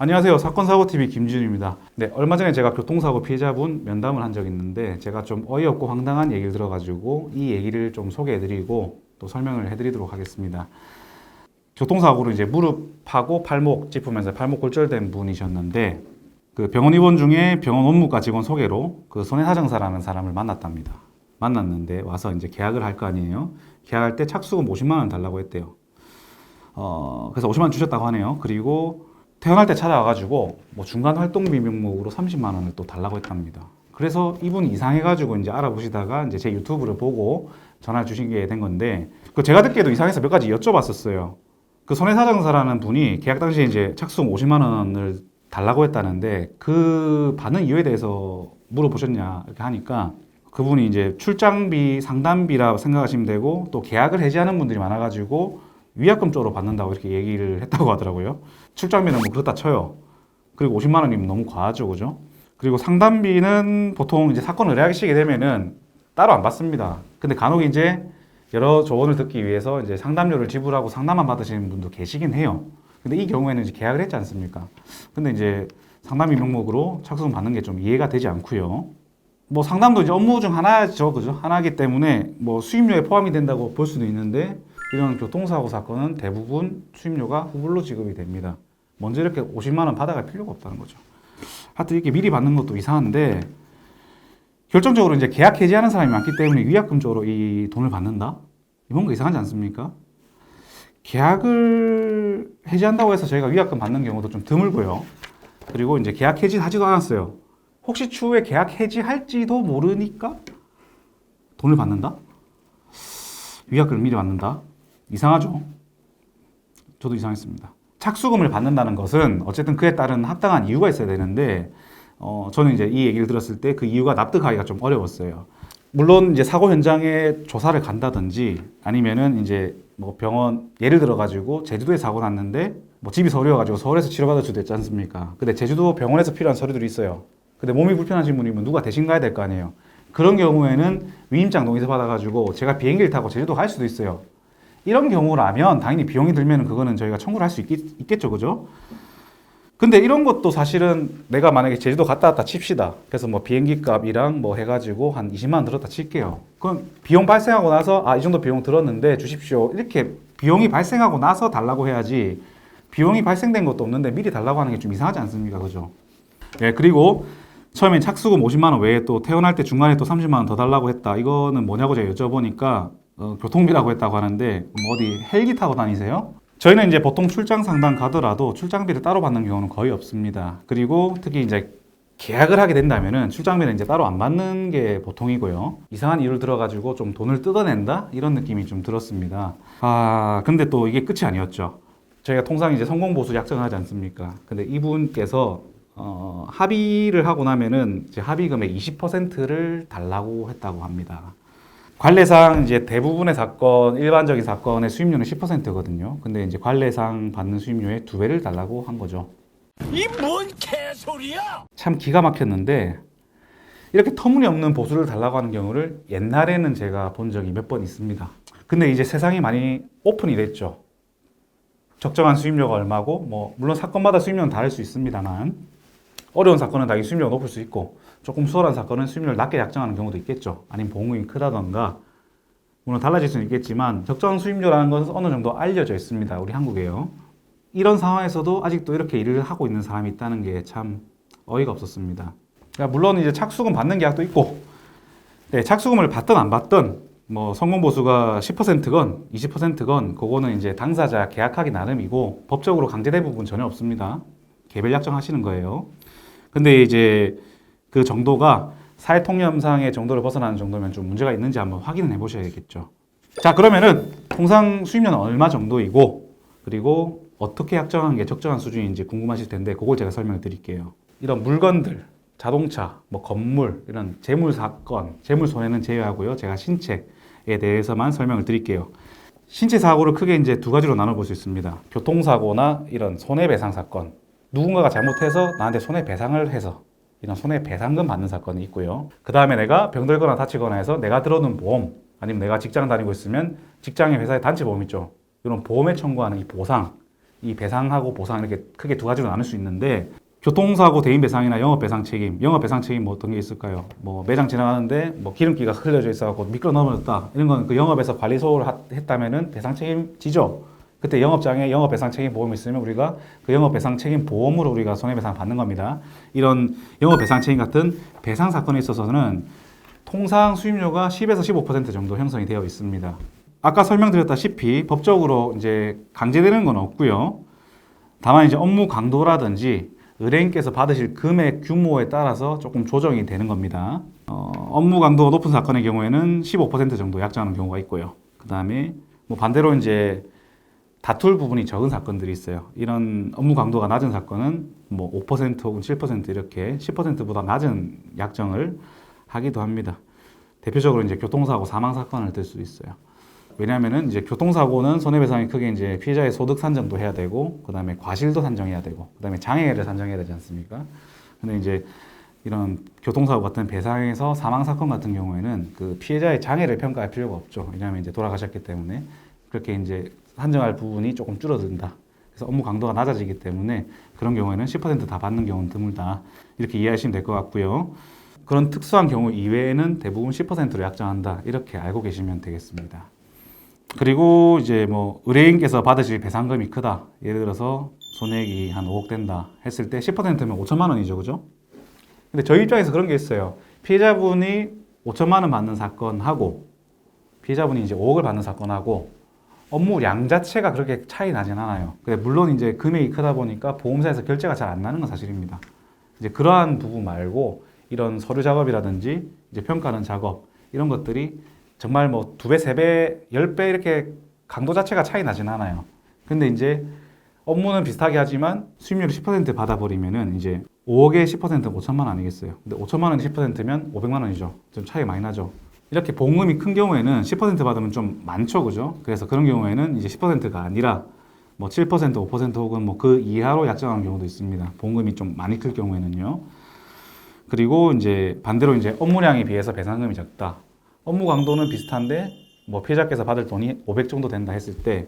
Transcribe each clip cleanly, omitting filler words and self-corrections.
안녕하세요. 사건사고TV 김지윤입니다. 네, 얼마 전에 제가 교통사고 피해자분 면담을 한 적이 있는데 제가 좀 어이없고 황당한 얘기를 들어가지고 이 얘기를 좀 소개해드리고 또 설명을 해드리도록 하겠습니다. 교통사고로 이제 무릎하고 팔목 짚으면서 팔목 골절된 분이셨는데 그 병원 입원 중에 병원 업무과 직원 소개로 그 손해사정사라는 사람을 만났답니다. 만났는데 와서 이제 계약을 할 거 아니에요. 계약할 때 착수금 50만 원 달라고 했대요. 그래서 50만 원 주셨다고 하네요. 그리고 퇴원할 때 찾아와가지고 뭐 중간 활동비 명목으로 30만 원을 또 달라고 했답니다. 그래서 이분이 이상해가지고 이제 알아보시다가 이제 제 유튜브를 보고 전화 주시게 된 건데 그 제가 듣기에도 이상해서 몇 가지 여쭤봤었어요. 그 손해사정사라는 분이 계약 당시에 이제 착수금 50만 원을 달라고 했다는데 그 받는 이유에 대해서 물어보셨냐 이렇게 하니까 그분이 이제 출장비, 상담비라 생각하시면 되고 또 계약을 해지하는 분들이 많아가지고 위약금 쪽으로 받는다고 이렇게 얘기를 했다고 하더라고요. 출장비는 뭐 그렇다 쳐요. 그리고 50만 원이면 너무 과하죠, 그죠? 그리고 상담비는 보통 이제 사건 의뢰하시게 되면은 따로 안 받습니다. 근데 간혹 이제 여러 조언을 듣기 위해서 이제 상담료를 지불하고 상담만 받으시는 분도 계시긴 해요. 근데 이 경우에는 이제 계약을 했지 않습니까? 근데 이제 상담비 명목으로 착수금 받는 게 좀 이해가 되지 않고요. 뭐 상담도 이제 업무 중 하나죠, 그죠? 하나이기 때문에 뭐 수임료에 포함이 된다고 볼 수도 있는데 이런 교통사고 사건은 대부분 수임료가 후불로 지급이 됩니다. 먼저 이렇게 50만 원 받아갈 필요가 없다는 거죠. 하여튼 이렇게 미리 받는 것도 이상한데 결정적으로 이제 계약 해지하는 사람이 많기 때문에 위약금 쪽으로 이 돈을 받는다? 뭔가 이상하지 않습니까? 계약을 해지한다고 해서 저희가 위약금 받는 경우도 좀 드물고요. 그리고 이제 계약 해지하지도 않았어요. 혹시 추후에 계약 해지할지도 모르니까 돈을 받는다? 위약금을 미리 받는다? 이상하죠? 저도 이상했습니다. 착수금을 받는다는 것은 어쨌든 그에 따른 합당한 이유가 있어야 되는데 저는 이제 이 얘기를 들었을 때 그 이유가 납득하기가 좀 어려웠어요. 물론 이제 사고 현장에 조사를 간다든지 아니면은 이제 뭐 병원 예를 들어 가지고 제주도에 사고 났는데 뭐 집이 서울이어 가지고 서울에서 치료받을 수도 있지 않습니까? 근데 제주도 병원에서 필요한 서류들이 있어요. 근데 몸이 불편하신 분이면 누가 대신 가야 될 거 아니에요. 그런 경우에는 위임장 동의서 받아가지고 제가 비행기를 타고 제주도 갈 수도 있어요. 이런 경우라면 당연히 비용이 들면 그거는 저희가 청구를 할 수 있겠죠, 그죠? 근데 이런 것도 사실은 내가 만약에 제주도 갔다 왔다 칩시다. 그래서 뭐 비행기 값이랑 뭐 해가지고 한 20만 원 들었다 칠게요. 그럼 비용 발생하고 나서 이 정도 비용 들었는데 주십시오. 이렇게 비용이 발생하고 나서 달라고 해야지 비용이 발생된 것도 없는데 미리 달라고 하는 게 좀 이상하지 않습니까, 그죠? 네, 그리고 처음엔 착수금 50만 원 외에 또 퇴원할 때 중간에 또 30만 원 더 달라고 했다. 이거는 뭐냐고 제가 여쭤보니까 교통비라고 했다고 하는데 뭐 어디 헬기 타고 다니세요? 저희는 이제 보통 출장 상담 가더라도 출장비를 따로 받는 경우는 거의 없습니다. 그리고 특히 이제 계약을 하게 된다면은 출장비는 이제 따로 안 받는 게 보통이고요. 이상한 이유를 들어가지고 좀 돈을 뜯어낸다? 이런 느낌이 좀 들었습니다. 근데 또 이게 끝이 아니었죠. 저희가 통상 이제 성공보수 약정을 하지 않습니까? 근데 이분께서 합의를 하고 나면은 이제 합의금의 20%를 달라고 했다고 합니다. 관례상 이제 대부분의 사건, 일반적인 사건의 수임료는 10%거든요. 근데 이제 관례상 받는 수임료의 2배를 달라고 한 거죠. 이 뭔 개소리야! 참 기가 막혔는데 이렇게 터무니없는 보수를 달라고 하는 경우를 옛날에는 제가 본 적이 몇 번 있습니다. 근데 이제 세상이 많이 오픈이 됐죠. 적정한 수임료가 얼마고, 뭐 물론 사건마다 수임료는 다를 수 있습니다만 어려운 사건은 당연히 수임료가 높을 수 있고 조금 수월한 사건은 수임료를 낮게 약정하는 경우도 있겠죠. 아니면 보험금이 크다던가 물론 달라질 수는 있겠지만 적정 수임료라는 것은 어느 정도 알려져 있습니다. 우리 한국에요. 이런 상황에서도 아직도 이렇게 일을 하고 있는 사람이 있다는 게 참 어이가 없었습니다. 그러니까 물론 이제 착수금 받는 계약도 있고 네, 착수금을 받든 안 받든 뭐 성공보수가 10%건 20%건 그거는 이제 당사자 계약하기 나름이고 법적으로 강제된 부분 전혀 없습니다. 개별 약정하시는 거예요. 근데 이제 그 정도가 사회통념상의 정도를 벗어나는 정도면 좀 문제가 있는지 한번 확인을 해 보셔야겠죠. 자, 그러면은 통상 수임료는 얼마 정도이고 그리고 어떻게 약정한 게 적정한 수준인지 궁금하실 텐데 그걸 제가 설명을 드릴게요. 이런 물건들, 자동차, 뭐 건물, 이런 재물 사건, 재물 손해는 제외하고요. 제가 신체에 대해서만 설명을 드릴게요. 신체 사고를 크게 이제 두 가지로 나눠볼 수 있습니다. 교통사고나 이런 손해배상 사건. 누군가가 잘못해서 나한테 손해배상을 해서 이런 손해배상금 받는 사건이 있고요. 그 다음에 내가 병들거나 다치거나 해서 내가 들어놓은 보험 아니면 내가 직장 다니고 있으면 직장의 회사의 단체 보험 있죠. 이런 보험에 청구하는 이 보상 이 배상하고 보상 이렇게 크게 두 가지로 나눌 수 있는데 교통사고 대인 배상이나 영업 배상 책임, 영업 배상 책임 뭐 어떤 게 있을까요? 뭐 매장 지나가는데 뭐 기름기가 흘려져 있어갖고 미끄러 넘어졌다. 이런 건 그 영업에서 관리 소홀을 했다면은 배상 책임지죠. 그때 영업장에 영업 배상 책임 보험이 있으면 우리가 그 영업 배상 책임 보험으로 우리가 손해배상 받는 겁니다. 이런 영업 배상 책임 같은 배상 사건에 있어서는 통상 수임료가 10에서 15% 정도 형성이 되어 있습니다. 아까 설명드렸다시피 법적으로 이제 강제되는 건 없고요. 다만 이제 업무 강도라든지 의뢰인께서 받으실 금액 규모에 따라서 조금 조정이 되는 겁니다. 업무 강도가 높은 사건의 경우에는 15% 정도 약정하는 경우가 있고요. 그 다음에 뭐 반대로 이제 다툴 부분이 적은 사건들이 있어요. 이런 업무 강도가 낮은 사건은 뭐 5% 혹은 7% 이렇게 10%보다 낮은 약정을 하기도 합니다. 대표적으로 이제 교통사고 사망 사건을 들 수 있어요. 왜냐하면은 이제 교통사고는 손해배상이 크게 이제 피해자의 소득 산정도 해야 되고, 그 다음에 과실도 산정해야 되고, 그 다음에 장애를 산정해야 되지 않습니까? 근데 이제 이런 교통사고 같은 배상에서 사망 사건 같은 경우에는 그 피해자의 장애를 평가할 필요가 없죠. 왜냐하면 이제 돌아가셨기 때문에 그렇게 이제 산정할 부분이 조금 줄어든다. 그래서 업무 강도가 낮아지기 때문에 그런 경우에는 10%다 받는 경우는 드물다. 이렇게 이해하시면 될 것 같고요. 그런 특수한 경우 이외에는 대부분 10%로 약정한다. 이렇게 알고 계시면 되겠습니다. 그리고 이제 뭐 의뢰인께서 받으실 배상금이 크다. 예를 들어서 손해액이 한 5억 된다 했을 때 10%면 5천만 원이죠. 그죠? 근데 저희 입장에서 그런 게 있어요. 피해자분이 5천만 원 받는 사건하고 피해자분이 이제 5억을 받는 사건하고 업무량 자체가 그렇게 차이 나진 않아요. 근데 물론 이제 금액이 크다 보니까 보험사에서 결제가 잘 안 나는 건 사실입니다. 이제 그러한 부분 말고 이런 서류 작업이라든지 이제 평가하는 작업 이런 것들이 정말 뭐 2배, 3배, 10배 이렇게 강도 자체가 차이 나진 않아요. 근데 이제 업무는 비슷하게 하지만 수임료를 10% 받아버리면은 이제 5억에 10%는 5천만 원 아니겠어요. 근데 5천만 원이 10%면 500만 원이죠. 좀 차이 많이 나죠. 이렇게 보험금이 큰 경우에는 10% 받으면 좀 많죠. 그죠? 그래서 그런 경우에는 이제 10%가 아니라 뭐 7%, 5% 혹은 뭐 그 이하로 약정하는 경우도 있습니다. 보험금이 좀 많이 클 경우에는요. 그리고 이제 반대로 이제 업무량에 비해서 배상금이 적다. 업무 강도는 비슷한데 뭐 피해자께서 받을 돈이 500 정도 된다 했을 때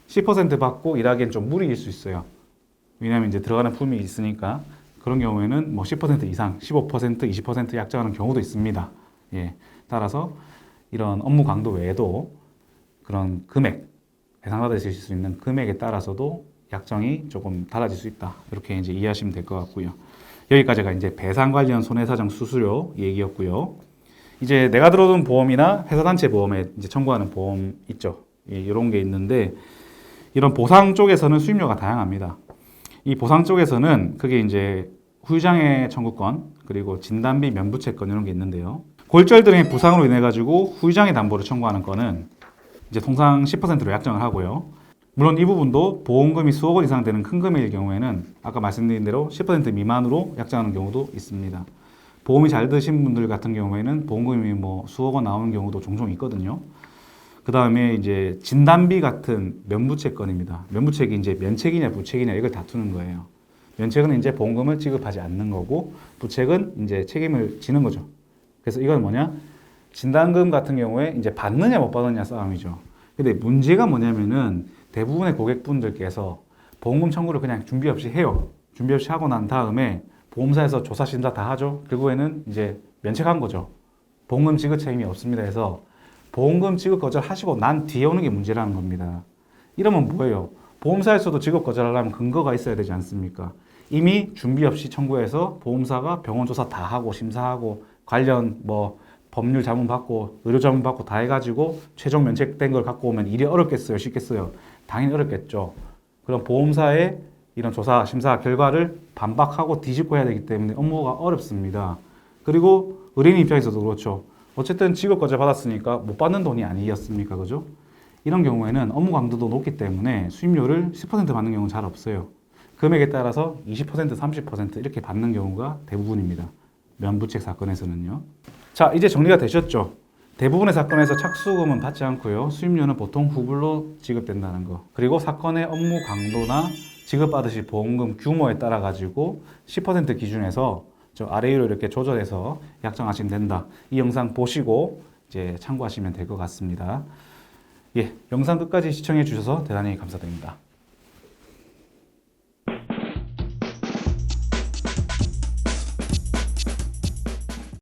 10% 받고 일하기엔 좀 무리일 수 있어요. 왜냐하면 이제 들어가는 품이 있으니까 그런 경우에는 뭐 10% 이상, 15%, 20% 약정하는 경우도 있습니다. 예. 따라서 이런 업무 강도 외에도 그런 금액, 배상받으실 수 있는 금액에 따라서도 약정이 조금 달라질 수 있다. 이렇게 이제 이해하시면 될 것 같고요. 여기까지가 이제 배상 관련 손해사정 수수료 얘기였고요. 이제 내가 들어둔 보험이나 회사단체 보험에 이제 청구하는 보험 있죠. 예, 이런 게 있는데 이런 보상 쪽에서는 수임료가 다양합니다. 이 보상 쪽에서는 그게 이제 후유장애 청구권 그리고 진단비 면부채권 이런 게 있는데요. 골절 등의 부상으로 인해 가지고 후유장애 담보를 청구하는 거는 이제 통상 10%로 약정을 하고요. 물론 이 부분도 보험금이 수억 원 이상 되는 큰 금액일 경우에는 아까 말씀드린 대로 10% 미만으로 약정하는 경우도 있습니다. 보험이 잘 드신 분들 같은 경우에는 보험금이 뭐 수억 원 나오는 경우도 종종 있거든요. 그 다음에 이제 진단비 같은 면부채권입니다. 면부채기 이제 면책이냐 부책이냐 이걸 다투는 거예요. 면책은 이제 보험금을 지급하지 않는 거고 부책은 이제 책임을 지는 거죠. 그래서 이건 뭐냐? 진단금 같은 경우에 이제 받느냐 못 받느냐 싸움이죠. 근데 문제가 뭐냐면은 대부분의 고객분들께서 보험금 청구를 그냥 준비 없이 해요. 준비 없이 하고 난 다음에 보험사에서 조사 심사 다 하죠. 결국에는 이제 면책한 거죠. 보험금 지급 책임이 없습니다 해서 보험금 지급 거절하시고 난 뒤에 오는 게 문제라는 겁니다. 이러면 뭐예요? 보험사에서도 지급 거절하려면 근거가 있어야 되지 않습니까? 이미 준비 없이 청구해서 보험사가 병원 조사 다 하고 심사하고 관련 뭐 법률 자문 받고 의료 자문 받고 다 해가지고 최종 면책된 걸 갖고 오면 일이 어렵겠어요? 쉽겠어요? 당연히 어렵겠죠. 그럼 보험사의 이런 조사, 심사 결과를 반박하고 뒤집고 해야 되기 때문에 업무가 어렵습니다. 그리고 의뢰인 입장에서도 그렇죠. 어쨌든 지급 거절 받았으니까 못 받는 돈이 아니었습니까? 그죠? 이런 경우에는 업무 강도도 높기 때문에 수임료를 10% 받는 경우는 잘 없어요. 금액에 따라서 20%, 30% 이렇게 받는 경우가 대부분입니다. 면부책 사건에서는요. 자, 이제 정리가 되셨죠? 대부분의 사건에서 착수금은 받지 않고요. 수임료는 보통 후불로 지급된다는 거. 그리고 사건의 업무 강도나 지급받으실 보험금 규모에 따라 가지고 10% 기준에서 저 아래 위로 이렇게 조절해서 약정하시면 된다. 이 영상 보시고 이제 참고하시면 될 것 같습니다. 예, 영상 끝까지 시청해 주셔서 대단히 감사드립니다.